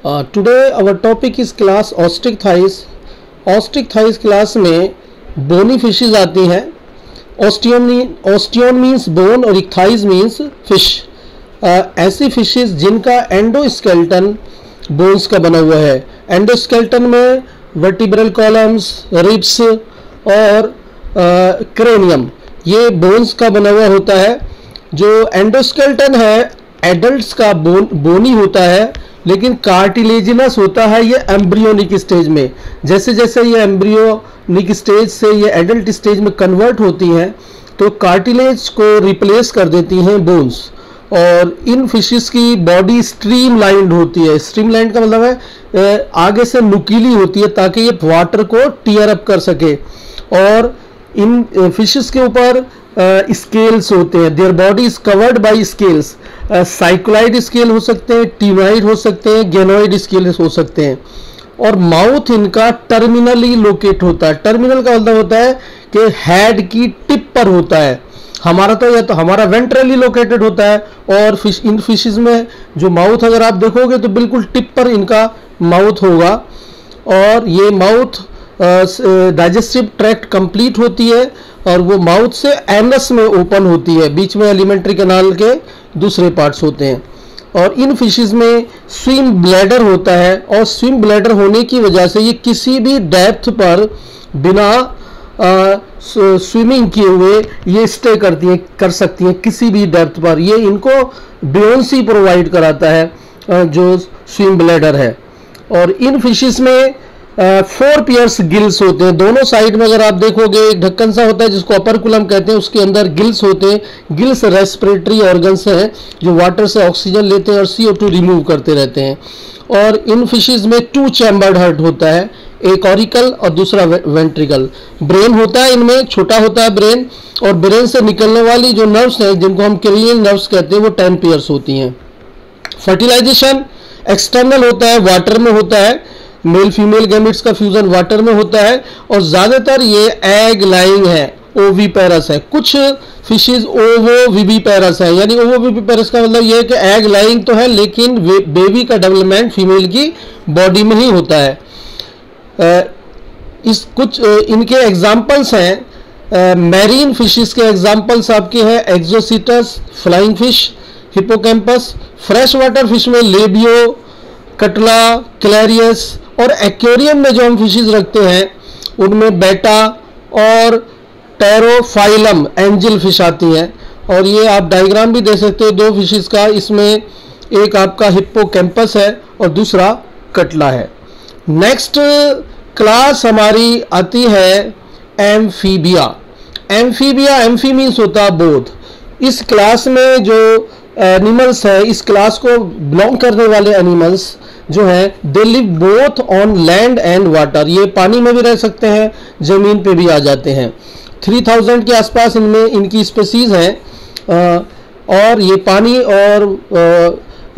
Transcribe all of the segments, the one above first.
Today our topic is class ostrich thighs. Ostrich thighs class में bony fishes आती हैं. ओस्टियन means bone और इक्थाइज means fish. ऐसी fishes जिनका एंडोस्केलेटन बोन्स का बना हुआ है. एंडोस्केलेटन में वर्टिब्रल कॉलम्स, रिब्स और क्रेनियम ये बोन्स का बना हुआ होता है. जो एंडोस्केलेटन है एडल्ट्स का बोनी होता है, लेकिन कार्टिलेजिनस होता है ये एम्ब्रियोनिक स्टेज में. जैसे जैसे ये एम्ब्रियोनिक स्टेज से ये एडल्ट स्टेज में कन्वर्ट होती हैं तो कार्टिलेज को रिप्लेस कर देती हैं बोन्स. और इन फिशेस की बॉडी स्ट्रीमलाइंड होती है. स्ट्रीमलाइंड का मतलब है आगे से नुकीली होती है ताकि ये वाटर को टीयर अप कर सके. और इन फिशेस के ऊपर स्केल्स होते हैं. Their body is covered by scales. Cycloid scale हो सकते हैं, टिनोइड हो सकते हैं, गेनोइड स्केल हो सकते हैं. और माउथ इनका टर्मिनली लोकेट होता है. टर्मिनल का मतलब होता है कि हेड की टिप पर होता है. हमारा तो यह तो हमारा वेंट्रली लोकेटेड होता है. और इन फिशेस में जो माउथ अगर आप देखोगे तो बिल्कुल टिप पर इनका माउथ होगा. और ये माउथ डाइजेस्टिव ट्रैक्ट कंप्लीट होती है और वो माउथ से एनस में ओपन होती है. बीच में एलिमेंट्री कैनाल के दूसरे पार्ट्स होते हैं. और इन फिशेस में स्विम ब्लैडर होता है. और स्विम ब्लैडर होने की वजह से ये किसी भी डेप्थ पर बिना स्विमिंग किए हुए ये स्टे कर सकती हैं किसी भी डेप्थ पर. ये इनको बियोंसी प्रोवाइड कराता है जो स्विम ब्लैडर है. और इन फिशेस में 4 पेयर्स गिल्स होते हैं. दोनों साइड में अगर आप देखोगे एक ढक्कन सा होता है जिसको अपरकुलम कहते हैं, उसके अंदर गिल्स होते हैं. गिल्स रेस्पिरेटरी ऑर्गन्स हैं जो वाटर से ऑक्सीजन लेते हैं और CO2 रिमूव करते रहते हैं. और इन फिशेस में 2 चैम्बर्ड हार्ट होता है, एक ऑरिकल और दूसरा वेंट्रिकल. ब्रेन होता है इनमें, छोटा होता है ब्रेन. और ब्रेन से निकलने वाली जो नर्व्स हैं जिनको हम क्रेनियल नर्व्स कहते हैं वो 10 पेयर्स होती हैं. फर्टिलाइजेशन एक्सटर्नल होता है, वाटर में होता है. मेल फीमेल गैमेट्स का फ्यूजन वाटर में होता है. और ज़्यादातर ये एग लाइंग है, ओवीपेरस है. कुछ फिशेज ओवोविविपेरस है. यानी ओवोविविपेरस का मतलब ये है कि एग लाइंग तो है लेकिन बेबी का डेवलपमेंट फीमेल की बॉडी में ही होता है. इस कुछ इनके एग्जाम्पल्स हैं. मैरीन फिशेस के एग्जाम्पल्स आपके हैं एक्सोसिटस, flying fish, hippocampus. Fresh water fish में लेबियो, कटला, क्लैरियस. और एक्वेरियम में जो हम फिशेस रखते हैं उनमें बेटा और टेरोफाइलम एंजल फिश आती हैं. और ये आप डायग्राम भी दे सकते हो 2 फिशेस का. इसमें एक आपका हिप्पोकैम्पस है और दूसरा कटला है. नेक्स्ट क्लास हमारी आती है एम्फीबिया. एम्फीबिया, एम्फी मीन्स होता है बोध. इस क्लास में जो एनिमल्स है, इस क्लास को बिलोंग करने वाले एनिमल्स जो हैं they live both on land and water. ये पानी में भी रह सकते हैं, ज़मीन पे भी आ जाते हैं. 3000 के आसपास इनमें इनकी स्पीसीज हैं. और ये पानी और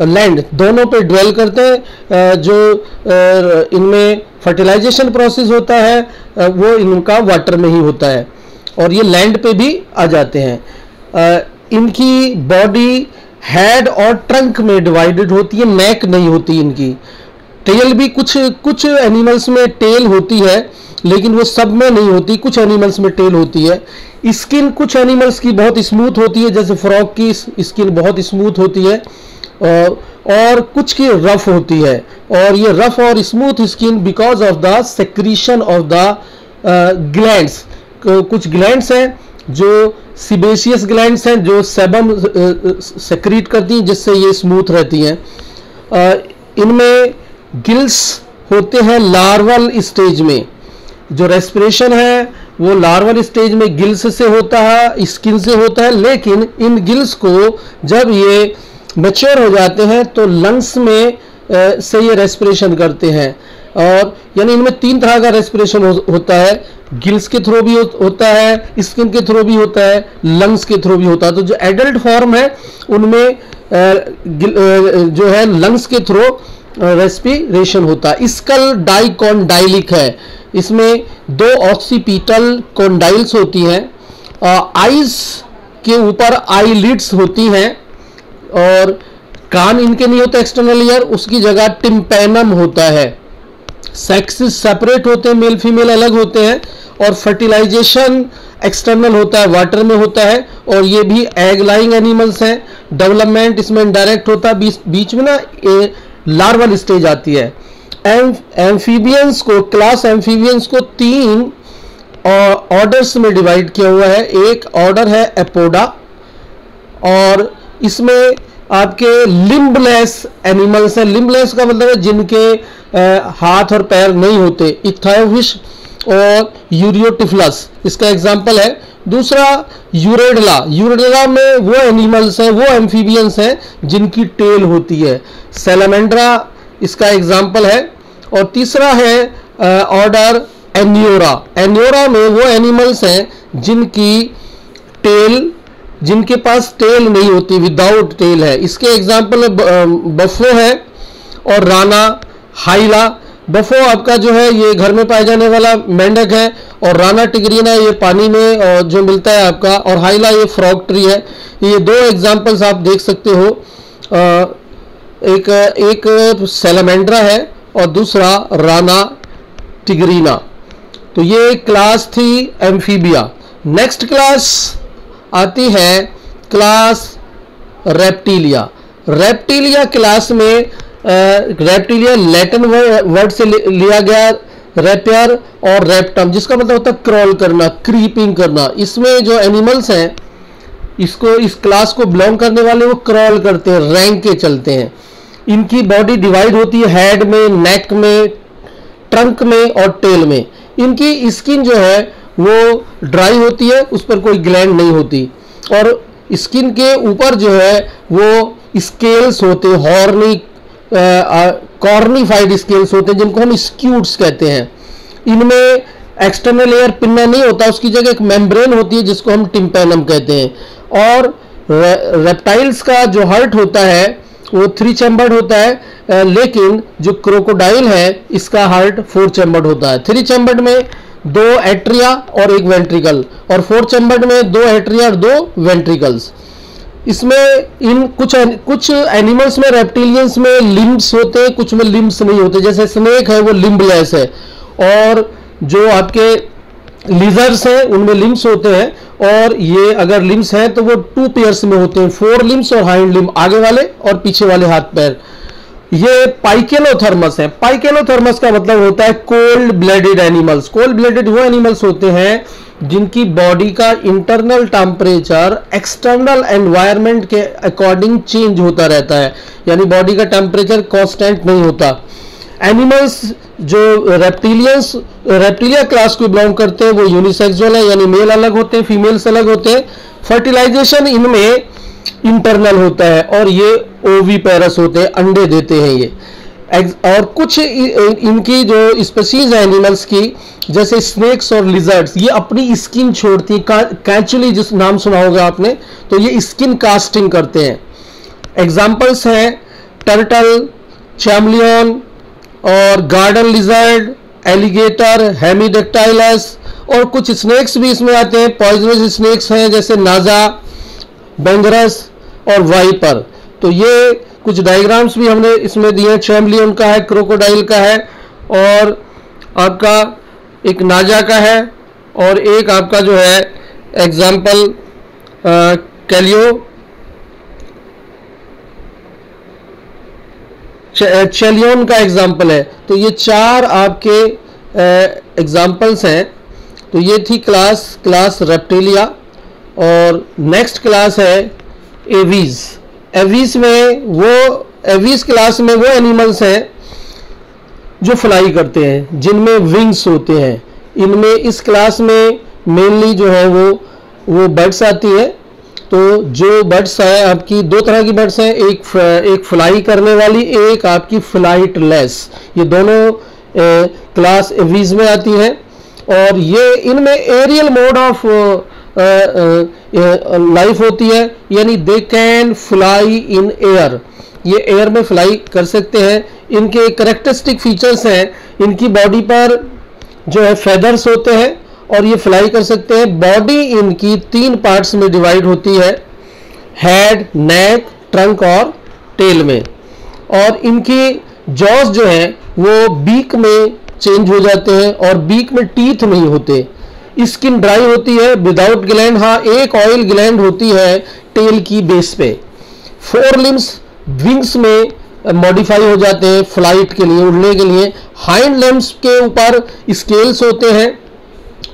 लैंड दोनों पे ड्वेल करते हैं. जो इनमें फर्टिलाइजेशन प्रोसेस होता है वो इनका वाटर में ही होता है. और ये लैंड पे भी आ जाते हैं. इनकी बॉडी हेड और ट्रंक में डिवाइडेड होती है, नेक नहीं होती इनकी. टेल भी कुछ एनिमल्स में टेल होती है लेकिन वो सब में नहीं होती. कुछ एनिमल्स में टेल होती है. स्किन कुछ एनिमल्स की बहुत स्मूथ होती है, जैसे फ्रॉग की स्किन बहुत स्मूथ होती है और कुछ की रफ होती है. और ये रफ और smooth skin because of the secretion of the glands. कुछ ग्लैंड्स हैं जो सिबेशियस ग्लैंड्स हैं जो सेबम सेक्रीट करती हैं जिससे ये स्मूथ रहती हैं. इनमें गिल्स होते हैं लार्वल स्टेज में. जो रेस्पिरेशन है वो लार्वल स्टेज में गिल्स से होता है, स्किन से होता है. लेकिन इन गिल्स को जब ये मैच्योर हो जाते हैं तो लंग्स में से ये रेस्पिरेशन करते हैं. और यानी इनमें 3 तरह का रेस्पिरेशन होता है. गिल्स के थ्रू भी होता है, स्किन के थ्रू भी होता है, लंग्स के थ्रू भी होता है. तो जो एडल्ट फॉर्म है उनमें जो है लंग्स के थ्रू रेस्पिरेशन होता है. स्कल डाइकोंडाइलिक है. इसमें 2 ऑक्सीपिटल कोंडाइल्स होती हैं. आईज के ऊपर आईलिड्स होती हैं और कान इनके नहीं होते एक्सटर्नल ईयर, उसकी जगह टिम्पैनम होता है। सेक्सेस सेपरेट होते हैं, मेल फीमेल अलग होते हैं, और फर्टिलाइजेशन एक्सटर्नल होता है, वाटर में होता है, और ये भी एग लाइंग एनिमल्स हैं। डेवलपमेंट इसमें डायरेक्ट होता है, बीच में ना लार्वल स्टेज आती है। एम्फीबियंस को, क्लास एम्फीबियंस को 3 ऑर्डर्स में डिवाइड किया हुआ है। एक ऑर्डर है एपोडा, और इसमें आपके लिम्बलेस एनिमल्स हैं। लिम्बलेस का मतलब है जिनके हाथ और पैर नहीं होते, इक्थायोफिश और यूरियोटिफलस इसका एग्जाम्पल है। दूसरा यूरेडला, यूरेडला में वो एनिमल्स हैं, वो एम्फीबियंस हैं जिनकी टेल होती है। सैलामेंड्रा इसका एग्जाम्पल है। और तीसरा है ऑर्डर एनियोरा। एनियोरा में वो एनिमल्स हैं जिनके पास टेल नहीं होती, विदाउट टेल है। इसके एग्जाम्पल बफो है और राना, हाइला। बफो आपका जो है ये घर में पाए जाने वाला मेंढक है, और राना टिग्रीना ये पानी में जो मिलता है आपका, और हाइला ये फ्रॉग ट्री है। ये 2 एग्जाम्पल्स आप देख सकते हो। एक सैलामेंड्रा है और दूसरा राना टिग्रीना। तो ये क्लास थी एम्फीबिया। नेक्स्ट क्लास आती है क्लास रेप्टिलिया। रेप्टिलिया क्लास में रेप्टिलिया लैटिन वर्ड से लिया गया, रेपियर और रेप्टम, जिसका मतलब होता है क्रॉल करना, क्रीपिंग करना। इसमें जो एनिमल्स हैं इसको, इस क्लास को बिलोंग करने वाले, वो क्रॉल करते हैं, रैंक के चलते हैं। इनकी बॉडी डिवाइड होती है हेड में, नेक में, ट्रंक में और टेल में। इनकी स्किन जो है वो ड्राई होती है, उस पर कोई ग्लैंड नहीं होती, और स्किन के ऊपर जो है वो स्केल्स होते हैं, हॉर्नी कॉर्निफाइड स्केल्स होते हैं, जिनको हम स्क्यूट्स कहते हैं। इनमें एक्सटर्नल एयर पिन्ना नहीं होता, उसकी जगह एक मेम्ब्रेन होती है जिसको हम टिम्पैनम कहते हैं। और रेप्टाइल्स का जो हार्ट होता है वो 3 चैम्बर्ड होता है, लेकिन जो क्रोकोडाइल है इसका हार्ट 4 चैम्बर्ड होता है। 3 चैम्बर्ड में 2 एट्रिया और 1 वेंट्रिकल, और 4 चैम्बर्ड में 2 एट्रिया और 2 वेंट्रिकल्स। इसमें इन कुछ एनिमल्स में, रेप्टिलियंस में लिम्ब्स होते हैं, कुछ में लिम्ब्स नहीं होते। जैसे स्नेक है वो लिम्बलेस है, और जो आपके लिजर्ड्स हैं उनमें लिम्ब्स होते हैं, और ये अगर लिम्ब्स हैं तो वो 2 पेयर्स में होते हैं, 4 लिम्ब्स और हाइंड लिम्ब, आगे वाले और पीछे वाले हाथ पैर। ये पाइकेलोथर्मस है। पाइकेलोथर्मस का मतलब होता है cold blooded animals. Cold blooded वो एनिमल्स होते हैं जिनकी बॉडी का इंटरनल टेम्परेचर एक्सटर्नल एनवायरनमेंट के अकॉर्डिंग चेंज होता रहता है, यानी बॉडी का टेम्परेचर कांस्टेंट नहीं होता। एनिमल्स जो रेप्टिलिया क्लास को बिलोंग करते हैं वो यूनिसेक्सुअल है, यानी मेल अलग होते हैं, फीमेल्स अलग होते हैं। फर्टिलाइजेशन इनमें इंटरनल होता है, और ये ओवीपेरस होते हैं, अंडे देते हैं ये। और कुछ इनकी जो स्पीशीज है एनिमल्स की, जैसे स्नेक्स और लिजर्ड्स, ये अपनी स्किन छोड़ती हैं। कैचुअली जिस नाम सुना होगा आपने, तो ये स्किन कास्टिंग करते हैं। एग्जाम्पल्स हैं टर्टल, चैमलियन और गार्डन लिजर्ड, एलिगेटर, हेमिडेक्टाइलस, और कुछ स्नेक्स भी इसमें आते हैं। पॉइजनस स्नेक्स हैं जैसे नाजा, बेंगरस और वाइपर। तो ये कुछ डायग्राम्स भी हमने इसमें दिए। चैमलियन का है, क्रोकोडाइल का है, और आपका एक नाजा का है, और एक आपका जो है एग्जाम्पल चैलियन का एग्जाम्पल है। तो ये 4 आपके एग्जाम्पल्स हैं। तो ये थी क्लास रेप्टिलिया। और नेक्स्ट क्लास है एवीज। एवीज क्लास में वो एनिमल्स हैं जो फ्लाई करते हैं, जिनमें विंग्स होते हैं। इनमें इस क्लास में मेनली जो है वो बर्ड्स आती है। तो जो बर्ड्स है आपकी 2 तरह की बर्ड्स हैं, एक फ्लाई करने वाली, एक आपकी फ्लाइटलेस। ये दोनों क्लास एवीज में आती है। और ये इनमें एरियल मोड ऑफ लाइफ होती है, यानी they can fly in air, ये एयर में फ्लाई कर सकते हैं। इनके करेक्टरिस्टिक फीचर्स हैं, इनकी बॉडी पर जो है फेदर्स होते हैं और ये फ्लाई कर सकते हैं। बॉडी इनकी 3 पार्ट्स में डिवाइड होती है, हेड, नेक, ट्रंक और टेल में, और इनके जॉस जो है वो बीक में चेंज हो जाते हैं और बीक में टीथ नहीं होते। स्किन ड्राई होती है विदाउट ग्लैंड, हाँ एक ऑयल ग्लैंड होती है टेल की बेस पे। फोर लिम्स विंग्स में मॉडिफाई हो जाते हैं फ्लाइट के लिए, उड़ने के लिए। हाइंड लिम्स के ऊपर स्केल्स होते हैं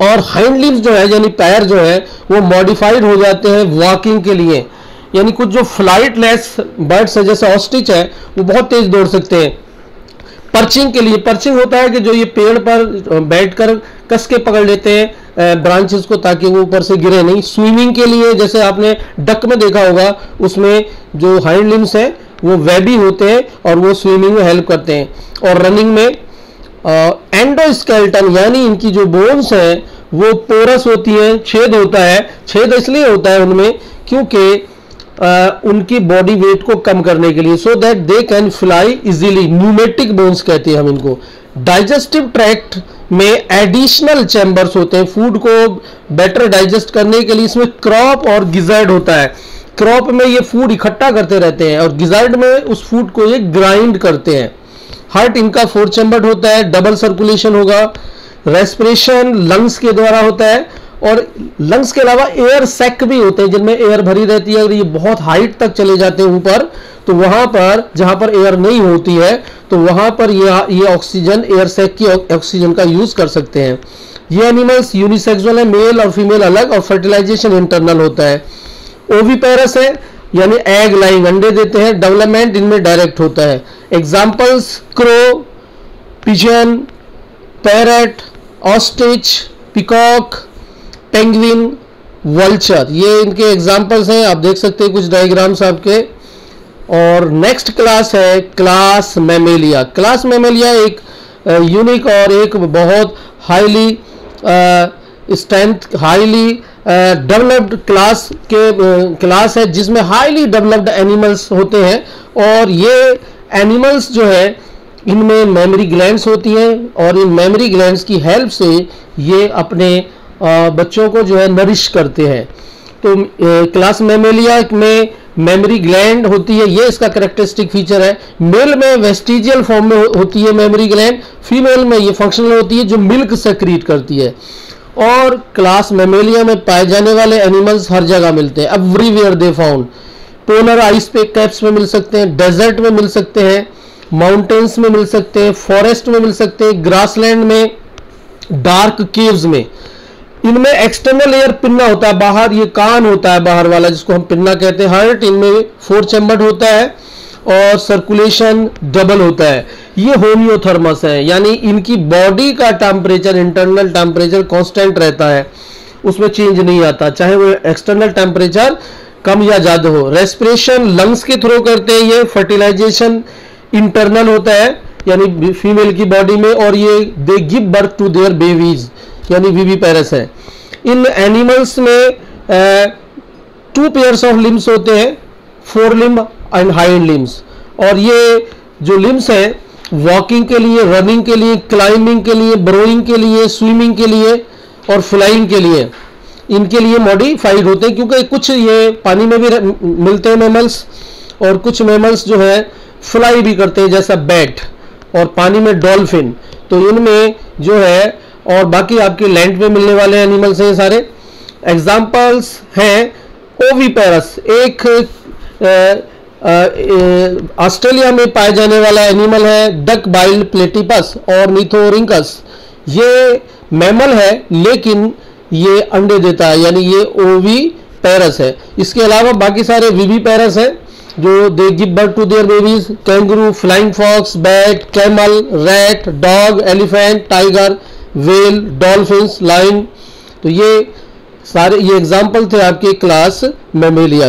और हाइंड लिम्स जो है यानी पैर जो है वो मॉडिफाइड हो जाते हैं वॉकिंग के लिए। यानी कुछ जो फ्लाइट लेस बर्ड्स है जैसे ऑस्ट्रिच है वो बहुत तेज दौड़ सकते हैं। पर्चिंग के लिए, पर्चिंग होता है कि जो ये पेड़ पर बैठकर कस के पकड़ लेते हैं ब्रांचेस को ताकि वो ऊपर से गिरे नहीं। स्विमिंग के लिए जैसे आपने डक में देखा होगा उसमें जो हाइंड लिम्स है वो वेबी होते हैं और वो स्विमिंग में हेल्प करते हैं। और रनिंग में एंडोस्केलेटन यानी इनकी जो बोन्स है वो पोरस होती है, छेद होता है। छेद इसलिए होता है उनमें क्योंकि उनकी बॉडी वेट को कम करने के लिए, so that they can fly easily. Pneumatic bones कहते हैं हम इनको। डाइजेस्टिव ट्रैक्ट में एडिशनल चैम्बर्स होते हैं फूड को बेटर डाइजेस्ट करने के लिए। इसमें क्रॉप और गिजार्ड होता है। क्रॉप में ये फूड इकट्ठा करते रहते हैं और गिजार्ड में उस फूड को ये ग्राइंड करते हैं। हार्ट इनका 4 चैम्बर्ड होता है, डबल सर्कुलेशन होगा। रेस्पिरेशन लंग्स के द्वारा होता है और लंग्स के अलावा एयर सैक भी होते हैं जिनमें एयर भरी रहती है। अगर ये बहुत हाइट तक चले जाते हैं ऊपर तो वहां पर जहां पर एयर नहीं होती है तो वहां पर ये ऑक्सीजन, एयर सैक की ऑक्सीजन का यूज कर सकते हैं। ये एनिमल्स यूनिसेक्सुअल है, मेल और फीमेल अलग, और फर्टिलाइजेशन इंटरनल होता है। ओविपेरस है यानी एग लाइंग, अंडे देते हैं। डेवलपमेंट इनमें डायरेक्ट होता है। Examples crow, pigeon, parrot, ostrich, peacock, penguin, vulture, ये इनके एग्जाम्पल्स हैं। आप देख सकते हैं कुछ डायग्राम्स आपके। और नेक्स्ट क्लास है क्लास मैमेलिया। क्लास मैमेलिया एक यूनिक और एक बहुत highly strength, highly developed class है जिसमें हाईली डेवलप्ड एनिमल्स होते हैं। और ये एनिमल्स जो है इनमें मेमोरी ग्लैंड्स होती हैं और इन मेमोरी ग्लैंड्स की हेल्प से ये अपने बच्चों को जो है नरिश करते हैं। तो क्लास मैमेलिया में मेमोरी ग्लैंड होती है, ये इसका कैरेक्टरिस्टिक फीचर है। मेल में वेस्टिजियल फॉर्म में होती है मेमोरी ग्लैंड, फीमेल में ये फंक्शनल होती है जो मिल्क सेक्रीट करती है। और क्लास मैमेलिया में पाए जाने वाले एनिमल्स हर जगह मिलते हैं, everywhere they found. Polar ice पे कैप्स में मिल सकते हैं, डेजर्ट में मिल सकते हैं, माउंटेन्स में मिल सकते हैं, फॉरेस्ट में मिल सकते हैं, ग्रासलैंड में, डार्क केव्स में। इनमें एक्सटर्नल एयर पिन्ना होता है, बाहर ये कान होता है बाहर वाला जिसको हम पिन्ना कहते हैं। हार्ट इनमें 4 चैम्बर्ड होता है और सर्कुलेशन डबल होता है। ये होम्योथर्मस है यानी इनकी बॉडी का टेम्परेचर, इंटरनल टेम्परेचर कांस्टेंट रहता है, उसमें चेंज नहीं आता चाहे वो एक्सटर्नल टेम्परेचर कम या ज्यादा हो। रेस्पिरेशन लंग्स के थ्रू करते हैं ये। फर्टिलाइजेशन इंटरनल होता है यानी फीमेल की बॉडी में, और ये they give birth to their babies यानी विविपेरस है। इन एनिमल्स में 2 पेयर्स ऑफ लिम्स होते हैं, 4 लिम्ब एंड हाइंड लिम्स। और ये जो लिम्स हैं वॉकिंग के लिए, रनिंग के लिए, क्लाइंबिंग के लिए, ब्रोइंग के लिए, स्विमिंग के लिए और फ्लाइंग के लिए इनके लिए मॉडिफाइड होते हैं, क्योंकि कुछ ये पानी में भी मिलते हैं मैमल्स और कुछ मैमल्स जो है फ्लाई भी करते हैं जैसा बैट, और पानी में डॉल्फिन। तो इनमें जो है, और बाकी आपके लैंड पे मिलने वाले एनिमल्स हैं सारे। एग्जाम्पल्स हैं ओविपेरस, एक ऑस्ट्रेलिया में पाए जाने वाला एनिमल है डक बाइल्ड प्लेटिपस और निथोरिंकस। ये मैमल है लेकिन ये अंडे देता है यानी ये ओविपेरस है। इसके अलावा बाकी सारे विविपेरस हैं जो they give birth to their babies. Kangaroo, flying fox, bat, camel, rat, dog, elephant, tiger, whale, dolphins, lion. तो ये सारे ये एग्जाम्पल थे आपके क्लास मैमेलिया।